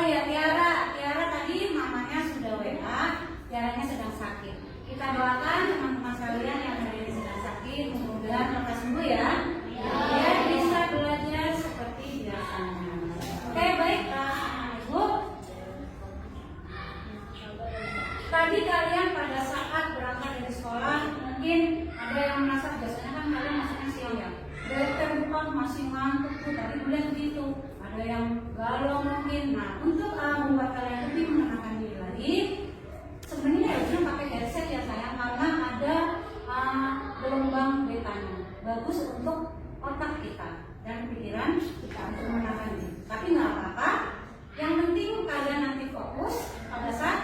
ya Tiara. Tiara tadi mamanya sudah WA, Tiaranya sedang sakit. Kita doakan teman-teman sekalian yang hari ini sedang sakit, mudah-mudahan lekas sembuh ya. Biar bisa belajar seperti biasanya. Oke, baik Ibu. Tadi kalian pada saat berangkat dari sekolah mungkin ada yang merasa, biasanya kan kalian masuknya siang ya, dari terbuka masih ngantuk tuh, tadi boleh begitu. Ada yang galau mungkin. Nah, untuk membuat kalian lebih menenangkan diri lagi, sebenarnya harusnya pakai headset ya sayang, karena ada gelombang betanya, bagus untuk otak kita dan pikiran kita untuk menenangkan diri. Tapi nggak apa-apa, yang penting kalian nanti fokus pada saat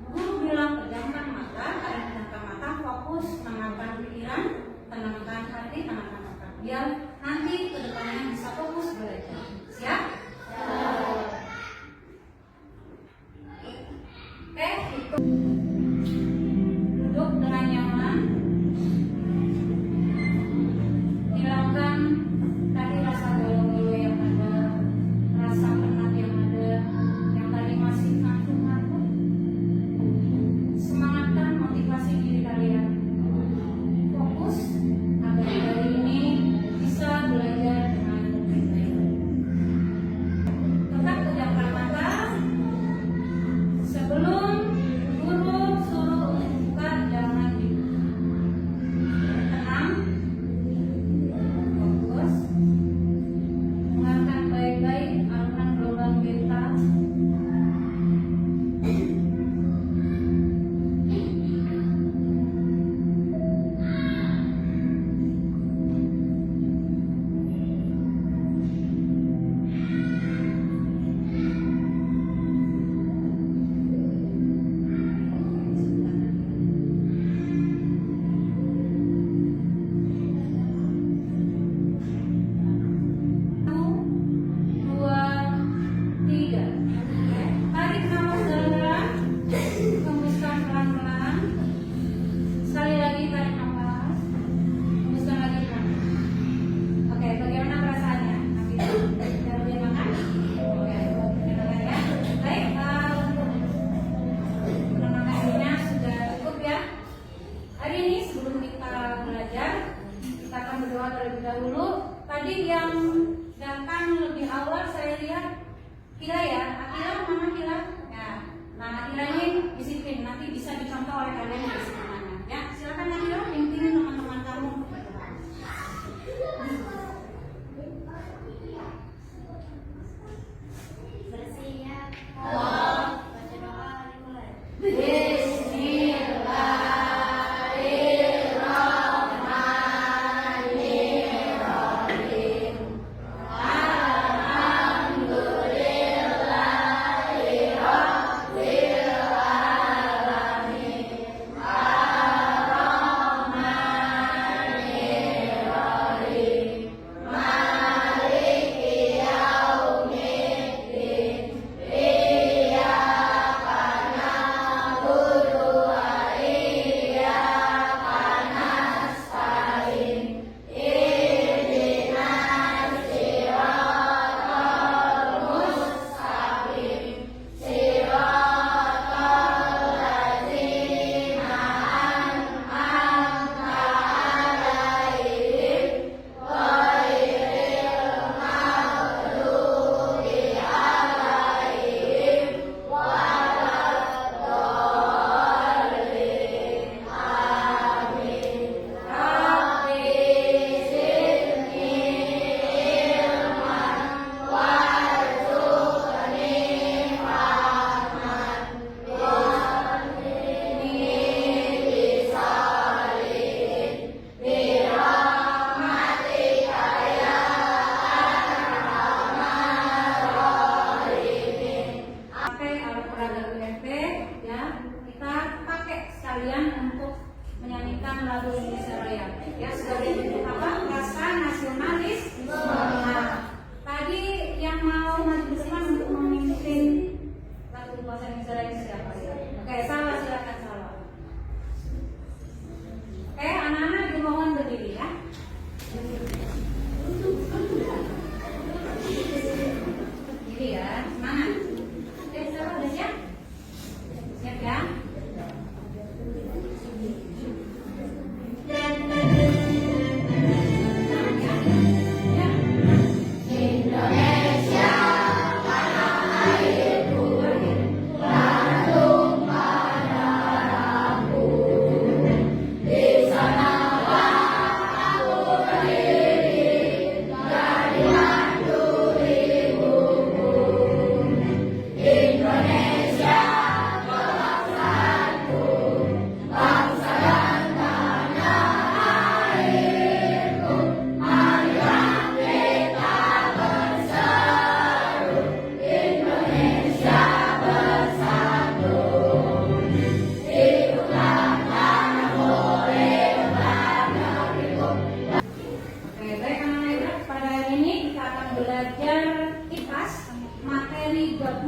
guru bilang pejamkan mata, kalian pejamkan mata, fokus, tenangkan pikiran, tenangkan hati, tenangkan otak, biar nanti kedepannya bisa fokus belajar. Siap? Oke, itu duduk dengan nyaman, hilang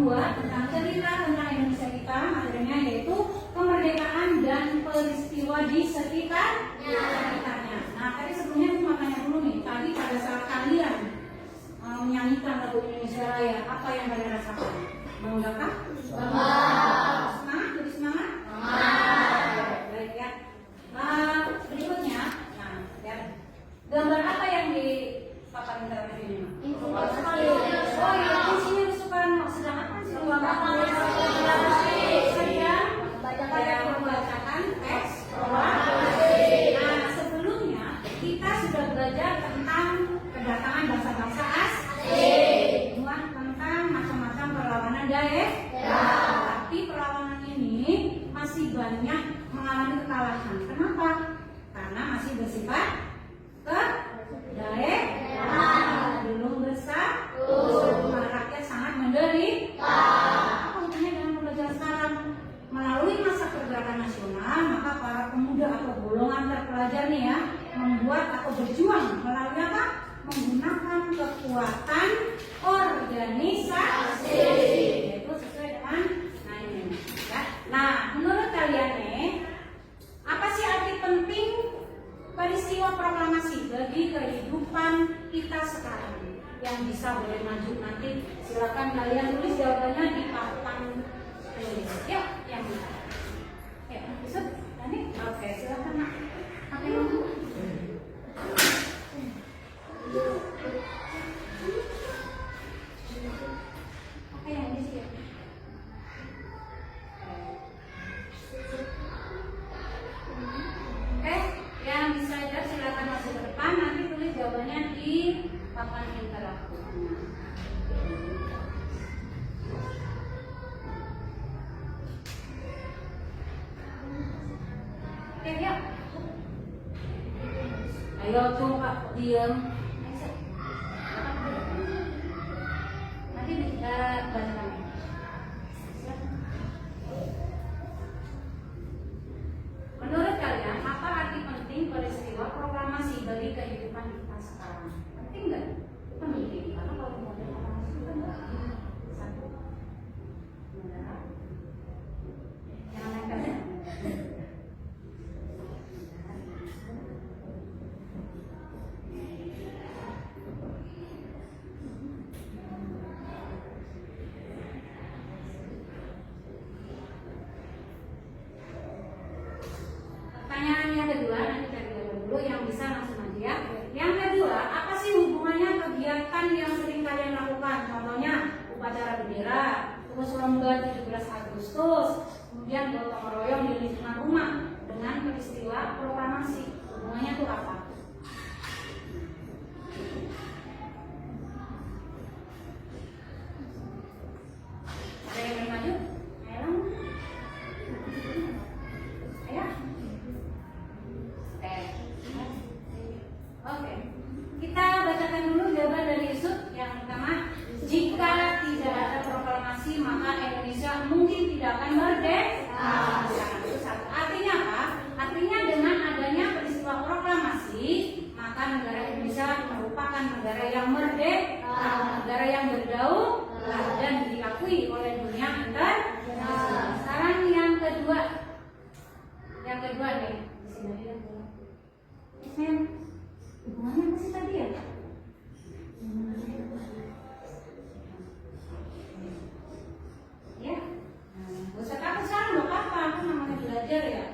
membuat tentang cerita tentang Indonesia kita, materinya yaitu kemerdekaan dan peristiwa di sekitarnya. Nah, tadi sebelumnya aku mau tanya dulu nih, tadi pada saat kalian menyanyikan lagu Indonesia Raya, apa yang kalian rasakan? Bangga kah? Bangga. Semangat? Lebih semangat? Semangat. Baik ya. Berikutnya, nah, ya. Gambar apa yang dipaparkan terhadap ini? Oh iya, kuncinya disukaan. Sedang apa sih? Saya membacakan teks. Nah, sebelumnya kita sudah belajar tentang kedatangan bangsa-bangsa asing, tentang macam-macam perlawanan daerah. Tapi perlawanan ini masih banyak mengalami kekalahan. Kenapa? Karena masih bersifat daerah, belum bersatu, rakyat sangat menderita. Apa hubungannya dengan pembelajaran sekarang? Melalui masa pergerakan nasional, maka para pemuda atau golongan terpelajar nih ya, membuat atau berjuang melalui apa? Menggunakan kekuatan organisasi, yaitu sesuai dengan ini. Ya. Nah, menurut kalian nih, apa sih arti penting peristiwa proklamasi bagi kehidupan kita sekarang? Yang bisa boleh maju nanti, silakan kalian tulis jawabannya di papan tulis. Yuk, yang bisa. Yuk, bisa? Ini? Oke, silakan nak. Apa yang mau? Oke, yang di sini. Oke, yang bisa jawab silakan masuk ke depan. Nanti tulis jawabannya di papan interaktifnya. Oke, yuk. Ayo coba diam. Nanti kita baca. Menurut kalian, apa arti penting peristiwa proklamasi bagi kehidupan kita sekarang? Penting nggak? Penting. Karena kalau mau proklamasi itu kan nggak satu. Jangan nekat ya. Pertanyaan yang kedua, nanti cari jawaban dulu yang bisa langsung aja ya. Yang kedua, apa sih hubungannya kegiatan yang sering kalian lakukan? Contohnya upacara bendera, terus lomba 17 Agustus, kemudian gotong royong di lingkungan rumah dengan peristiwa proklamasi. Hubungannya itu apa? Ada yang mau maju? Ayo. Ayo. Oke. Kita bacakan dulu jawaban dari Yusuf. Yang pertama, jika tidak ada proklamasi maka Indonesia mungkin tidak akan merdeka. Itu satu. Artinya apa? Artinya dengan adanya peristiwa proklamasi maka negara Indonesia merupakan negara yang merdeka, negara yang berdaulat dan diakui oleh dunia internasional. Sekarang yang kedua nih. Di sini ada. Hubungannya apa sih tadi ya? Ya, gak usah takut sekarang, gak apa-apa, aku namanya belajar ya.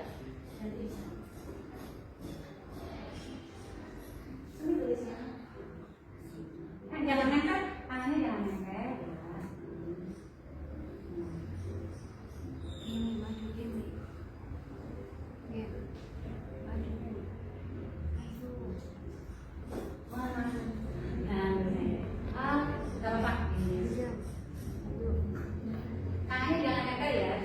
Ini tulisnya. Jangan nekat, tangannya jangan nekat. Ini maju gini. Ya, maju gini. Tangannya jangan nekat ya,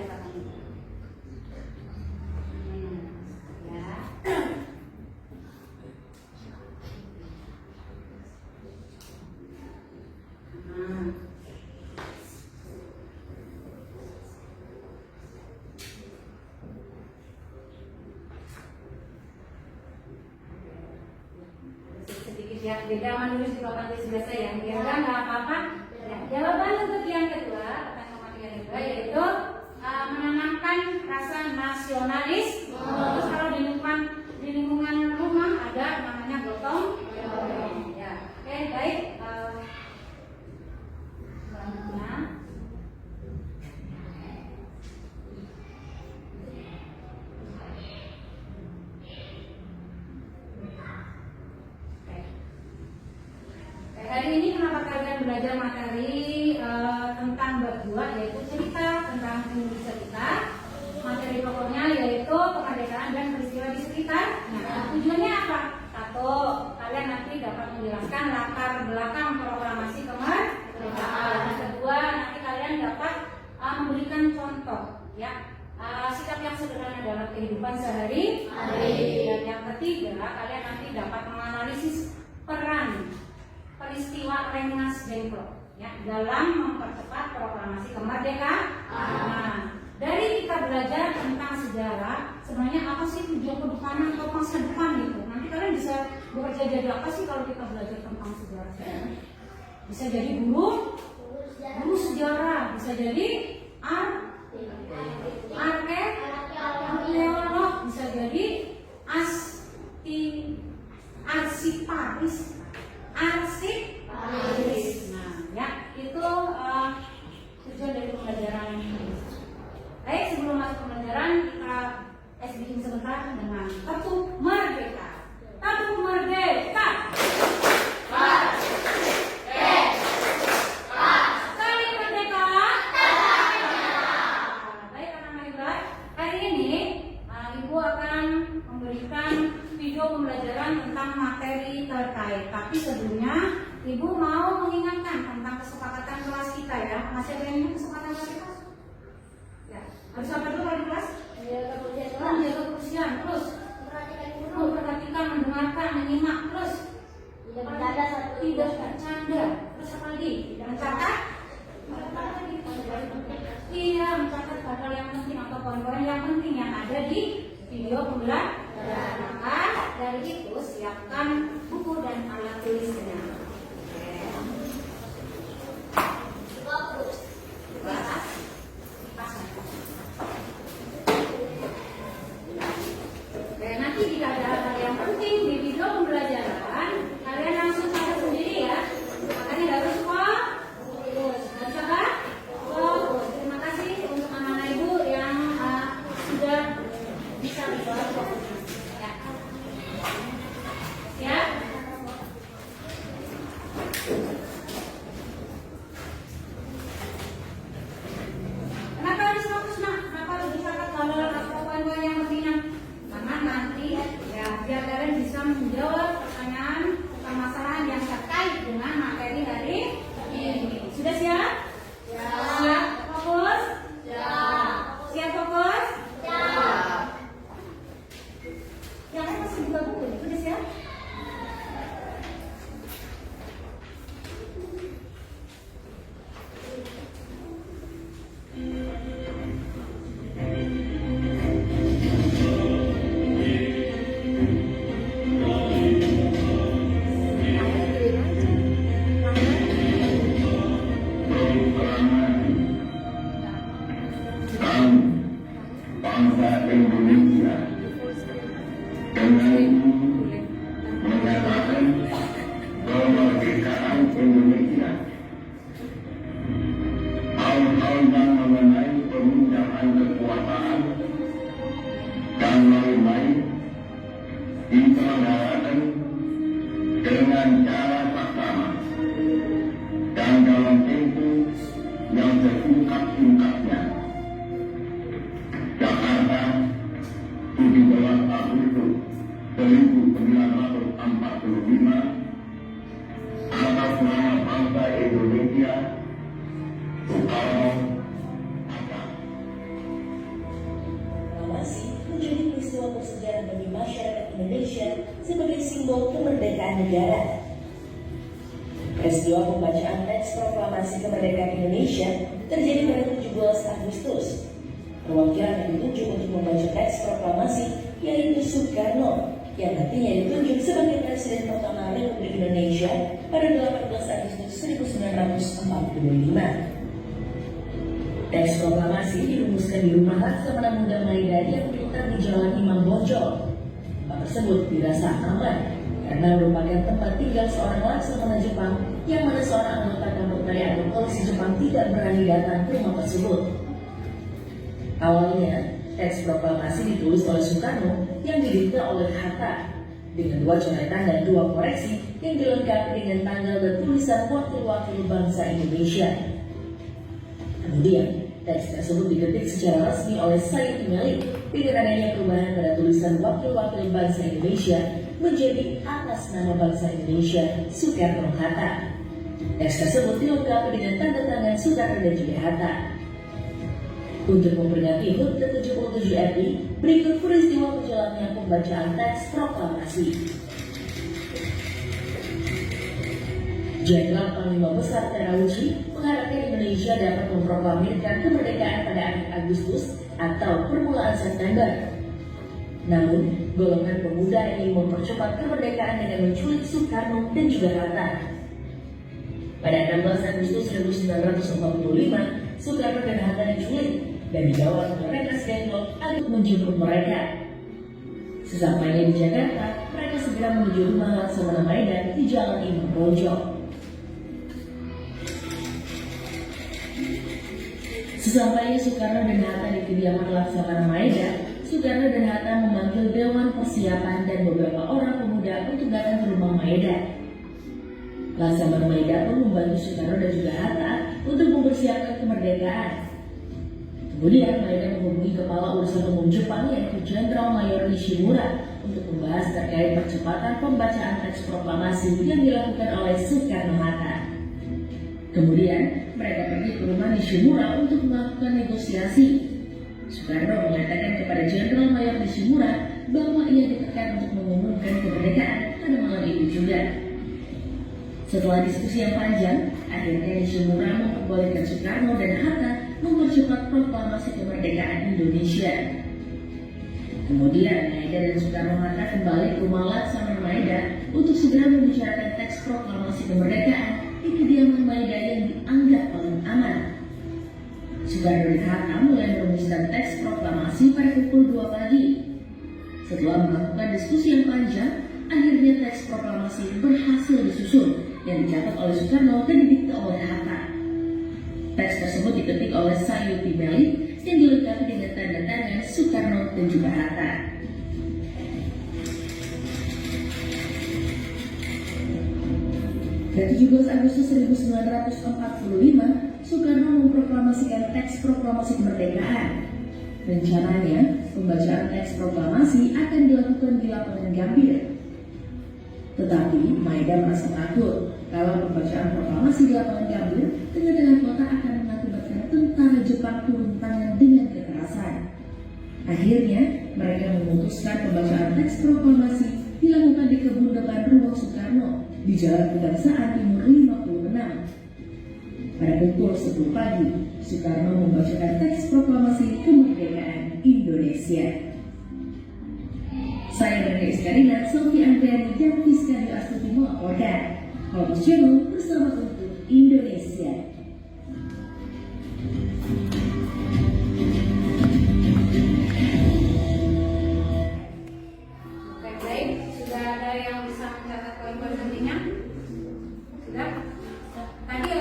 ya, beda menulis di papan tulis biasa ya. Biar nggak apa-apa. Ya, jawaban untuk yang kedua, belajar materi tentang bab 2 yaitu cerita tentang Indonesia kita. Materi pokoknya yaitu kemerdekaan dan peristiwa di sekitar. Nah, tujuannya apa? Satu, kalian nanti dapat menjelaskan latar belakang proklamasi kemerdekaan. Yang kedua, nanti kalian dapat memberikan contoh, ya, sikap yang sederhana dalam kehidupan sehari-hari. Dan yang ketiga, kalian nanti dapat menganalisis peran peristiwa Rengas Dengklok, ya, dalam mempercepat proklamasi kemerdekaan. Nah, dari kita belajar tentang sejarah, sebenarnya apa sih tujuan kedepan atau masa depan gitu. Nanti kalian bisa bekerja jadi apa sih kalau kita belajar tentang sejarah? Bisa jadi guru sejarah, bisa jadi arkeolog, bisa jadi arsiparis. Nah, ya, itu tujuan dari pembelajaran ini. Baik, sebelum masuk pembelajaran kita SBing sebentar dengan Kartu Merdeka. Kartu Merdeka. Sekali merdeka. Baik, anak-anak Ibra. Hari ini Ibu akan memberikan video pembelajaran tentang materi terkait. Tapi sebelumnya Ibu mau mengingatkan tentang kesepakatan kelas kita, ya. Masih ada yang ingat kesepakatan kelas kita? Ya. Harus apa dulu kalau di kelas? Menjaga kebersihan, terus perhatikan, mendengarkan, menyimak, terus tidak bercanda, terus apa lagi? Mencatat. Iya, mencatat hal yang penting atau poin-poin yang penting yang ada di video pembelajaran. Maka dari itu siapkan buku dan alat tulisnya. Nanti jika ada hal yang penting di video pembelajaran, kalian langsung catat sendiri, ya. Makanya harus fokus. Fokus. Terima kasih untuk anak-anak Ibu yang sudah bisa menjawab fokusnya. Ya. Siap? Kenapa harus fokus, Nak? Kenapa harus dicatat kalau poin-poin yang penting? Karena nanti, ya, biar kalian bisa menjawab pertanyaan permasalahan yang terkait dengan materi hari ini. Sudah siap? Siap. Fokus? Siap fokus? Yang lain masih buka buku, sudah siap? Bangsa Indonesia dengan menyatakan kemerdekaan Indonesia. Hal-hal yang mengenai pemindahan kekuasaan dan lain-lain diselenggarakan dengan cara saksama dan dalam tempo yang sesingkat-singkatnya. Jakarta, 17 Agustus 1945, atas nama bangsa Indonesia, Soekarno, Hatta. Proklamasi menjadi peristiwa bersejarah bagi masyarakat Indonesia sebagai simbol kemerdekaan negara. Peristiwa pembacaan teks proklamasi kemerdekaan Indonesia terjadi pada 17 Agustus. Perwakilan yang ditunjuk untuk membaca teks proklamasi yaitu Soekarno, yang nantinya ditunjuk sebagai Presiden pertama Republik Indonesia pada 18 Agustus 1945. Teks proklamasi dirumuskan di rumah Laksamana Muda Maida yang terletak di Jalan Imam Bonjol. Tempat tersebut dirasa aman karena merupakan tempat tinggal seorang Laksamana Jepang yang mana seorang anggota kampung atau polisi Jepang tidak berani datang ke rumah tersebut. Awalnya, teks proklamasi ditulis oleh Soekarno yang didikta oleh Hatta dengan 2 coretan dan 2 koreksi yang dilengkapi dengan tanggal dan tulisan wakil-wakil bangsa Indonesia. Kemudian, teks tersebut diketik secara resmi oleh Said Malik dengan adanya perubahan pada tulisan wakil-wakil bangsa Indonesia menjadi atas nama bangsa Indonesia Soekarno-Hatta. Teks tersebut dilengkapi dengan tanda tangan Soekarno dan juga Hatta. Untuk memperingati HUT ke-77 RI, berikut peristiwa berjalannya pembacaan teks proklamasi. Jenderal Panglima Besar Terauchi mengharapkan Indonesia dapat memproklamirkan kemerdekaan pada akhir Agustus atau permulaan September. Namun, golongan pemuda ingin mempercepat kemerdekaan dengan menculik Soekarno dan juga Hatta. Pada 16 Agustus 1945, Soekarno dan Hatta diculik dan dibawa ke Rengas Dengklok untuk menjemput mereka. Sesampainya di Jakarta, mereka segera menuju rumah Laksamana Maeda di Jalan Imam Bonjol. Sesampainya Soekarno dan Hatta di kediaman Laksamana Maeda, Soekarno dan Hatta memanggil Dewan Persiapan dan beberapa orang pemuda untuk datang ke rumah Maeda. Laksamana Maeda pun membantu Soekarno dan juga Hatta untuk mempersiapkan kemerdekaan. Kemudian Maeda menghubungi Kepala Urusan Umum Jepang yaitu Jenderal Mayor Nishimura untuk membahas terkait percepatan pembacaan teks proklamasi yang dilakukan oleh Soekarno-Hatta. Kemudian mereka pergi ke rumah Nishimura untuk melakukan negosiasi. Soekarno mengatakan kepada Jenderal Mayor Nishimura bahwa ia ditekan untuk mengumumkan kemerdekaan pada malam itu juga. Setelah diskusi yang panjang, akhirnya Nishimura memperbolehkan Soekarno dan Hatta mempercepat proklamasi kemerdekaan Indonesia. Kemudian Maeda dan Soekarno-Hatta kembali ke rumah Laksamana Maeda untuk segera membicarakan teks proklamasi kemerdekaan di kediaman Maeda yang dianggap paling aman. Soekarno dan Hatta mulai merumuskan teks proklamasi pada pukul 2 pagi. Setelah melakukan diskusi yang panjang, akhirnya teks proklamasi berhasil disusun yang dicatat oleh Soekarno dan didikte oleh Hatta. Teks tersebut diketik oleh Said Malik yang dilengkapi dengan tanda tangan Soekarno dan juga Hatta. Pada 17 Agustus 1945, Soekarno memproklamasikan teks proklamasi kemerdekaan. Rencananya, pembacaan teks proklamasi akan dilakukan di lapangan Gambir. Tetapi Maeda merasa takut kalau pembacaan proklamasi di lapangan Gambir tengah-tengah kota akan mengakibatkan tentara Jepang turun tangan dengan kekerasan. Akhirnya, mereka memutuskan pembacaan teks proklamasi dilakukan di kebun depan rumah Soekarno di Jalan Kebangsaan Timur 56. Pada pukul 10 pagi, Soekarno membacakan teks proklamasi kemerdekaan Indonesia. Saya Maria Iskarina, Sofi Andriani, dan Fiskadi Astuti melaporkan. Kompas Channel bersama untuk Indonesia. Oke, baik. Sudah ada yang bisa mencatat poin-poin pentingnya? Sudah? Tadi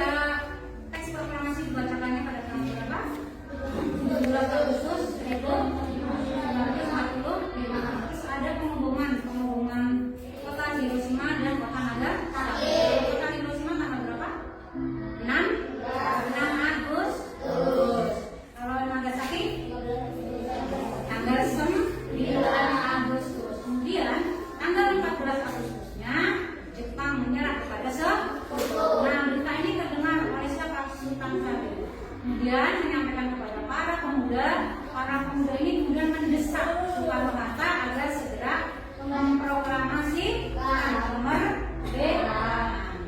teks proklamasi dibacakannya pada tanggal berapa? 17 Agustus 1945. Terus ada pengumuman kota Hiroshima dan kota Nagasaki. Kota Hiroshima tanggal berapa? 6 Agustus. Kalau Nagasaki tanggal 9 Agustus. Kemudian tanggal 14 Agustusnya Jepang menyerah kepada Sekutu. Nah, berita ini terdengar oleh siapa? Sultan Syahrir. Kemudian menyampaikan kepada para pemuda ini kemudian mendesak Soekarno-Hatta agar segera memproklamasi kemerdekaan.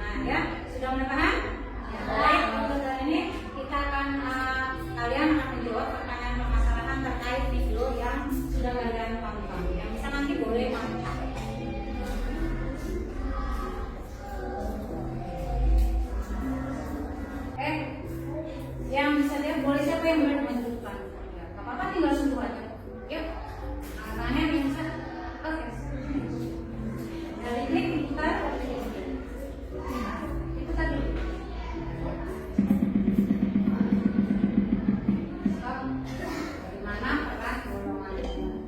Nah, ya, sudah mulai paham? Ya, baik, untuk kali ini kita akan kalian akan menjawab pertanyaan permasalahan terkait video yang sudah kalian tonton. Yang bisa nanti boleh kontak. Yang bisa lihat boleh siapa yang menunjukkan? Ya, gak apa-apa, tinggal sentuh aja. Yuk, arahnya yang bisa. Oke. Dari ini diputar. Diputar dulu. Stop. Dari mana peran golongan itu?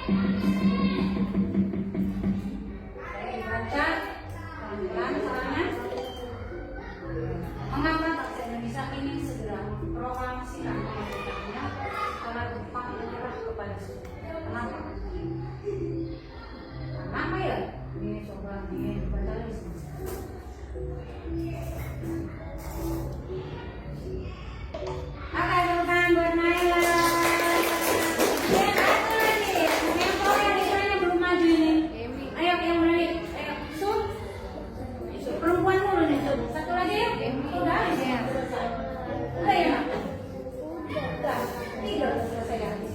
Baca pelan-pelan caranya. Mengapa bangsa Indonesia ingin segera memproklamasikan kemerdekaannya secara Jepang menyerah kepada Soekarno? Kenapa? Kenapa ya? Ini coba baca lagi. Oke, bukan bermain. Ayo yang berani, ayo Sun. Perempuan dulu nih, Sun. Satu lagi ya. Udah ya. Udah ya. Udah. Tiga udah selesai ya. Oke.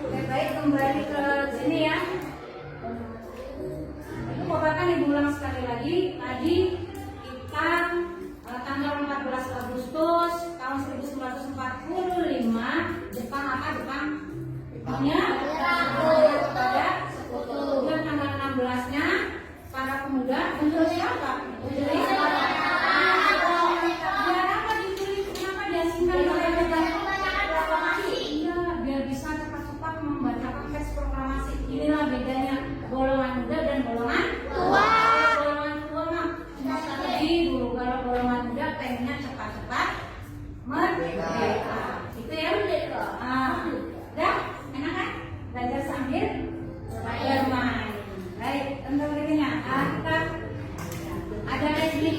Oke, baik, kembali ke sini ya. Itu Bapak kan diulang sekali lagi. Tadi kita tanggal 14 Agustus tahun 1945 Jepang apa Jepang? Jepangnya kepada sekutu. Kemudian tanggal 16-nya para pemuda menjadi apa? Menjadi biar apa ditulis? Kenapa diasingkan oleh proklamasi? Iya, biar bisa cepat-cepat membacakan teks proklamasi. Inilah bedanya golongan muda dan golongan tua. Golongan tua mah cuma strategi dulu. Kalau golongan muda pengennya cepat-cepat merdeka. Itu ya. Udah, enak kan? Belajar sambil bermain. Baik, untuk berikutnya kita ada resmi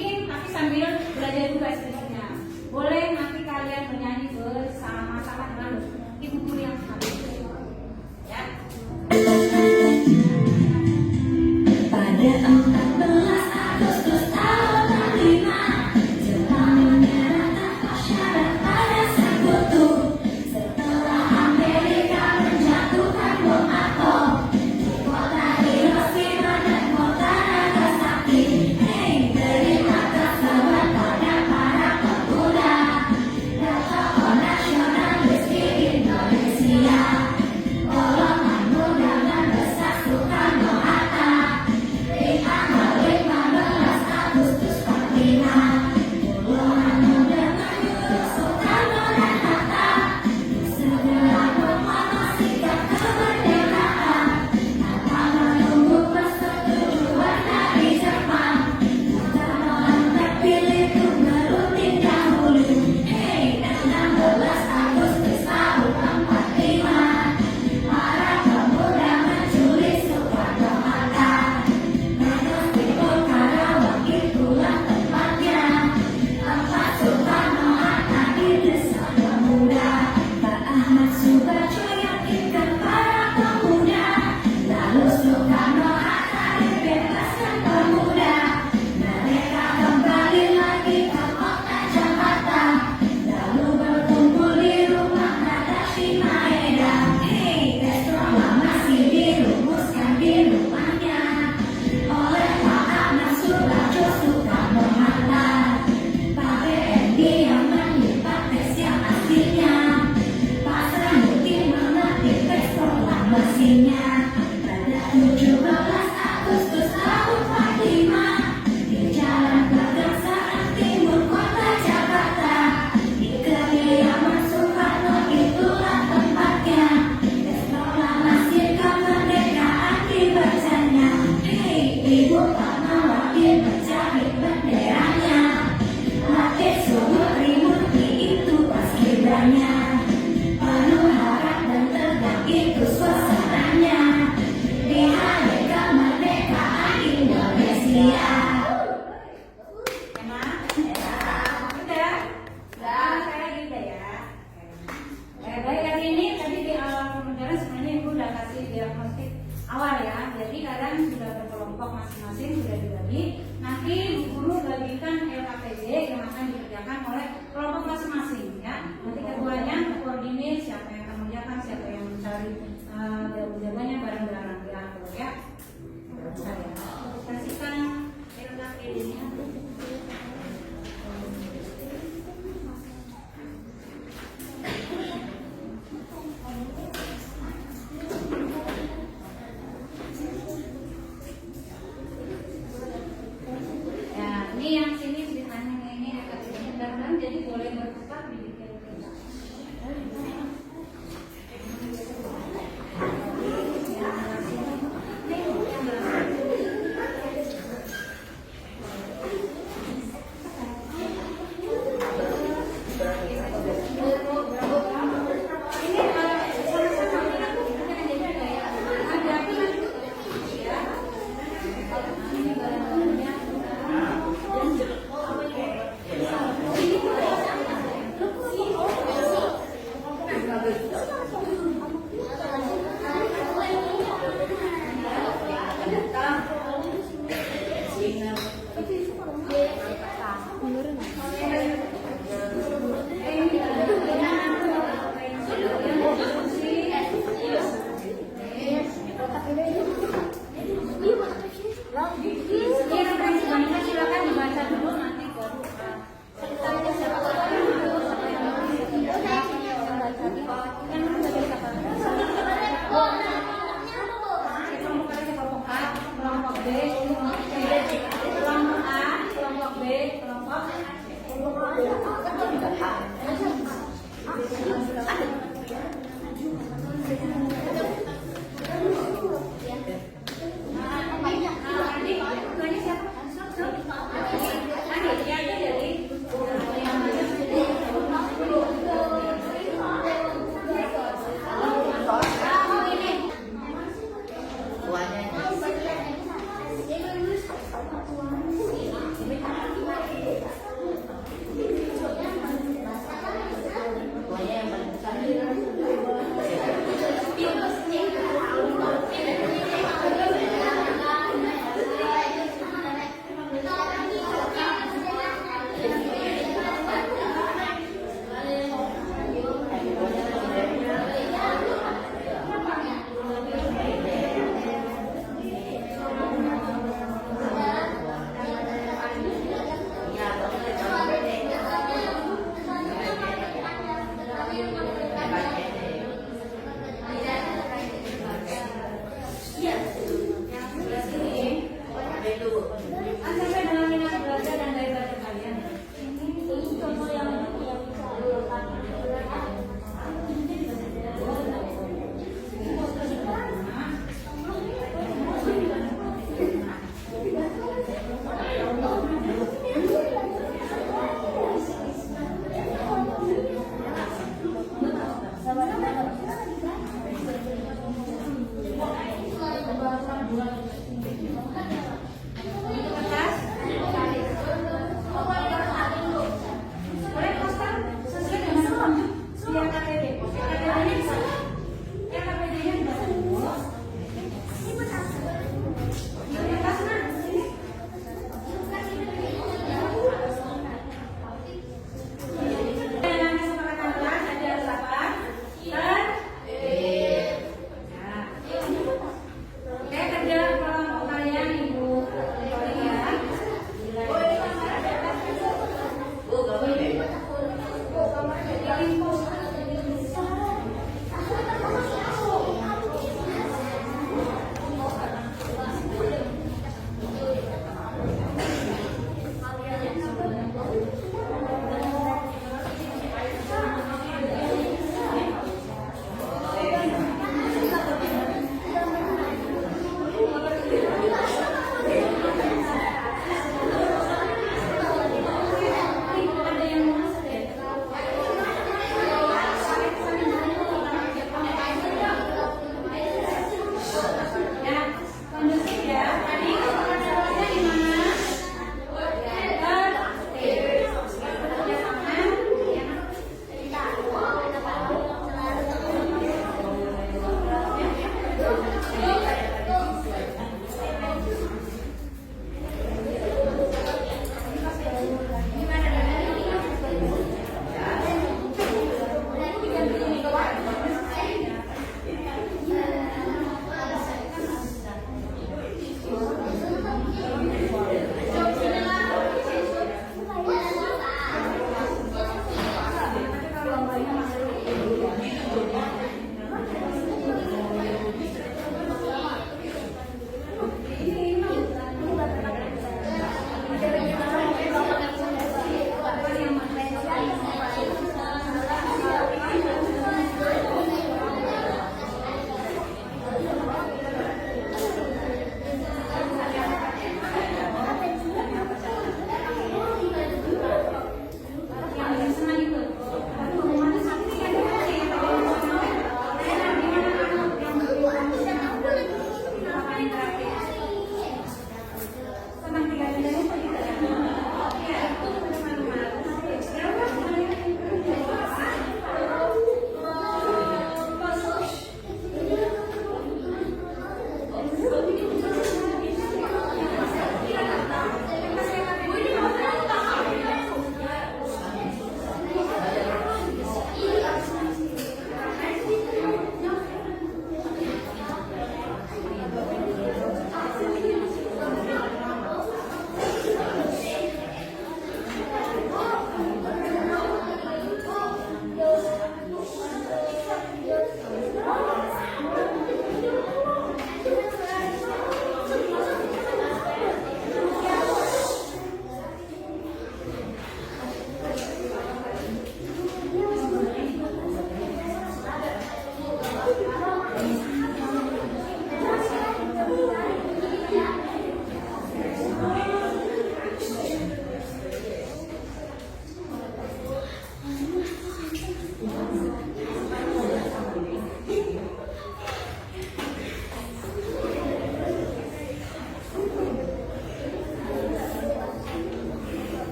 jadi boleh bertukar di detail kerja.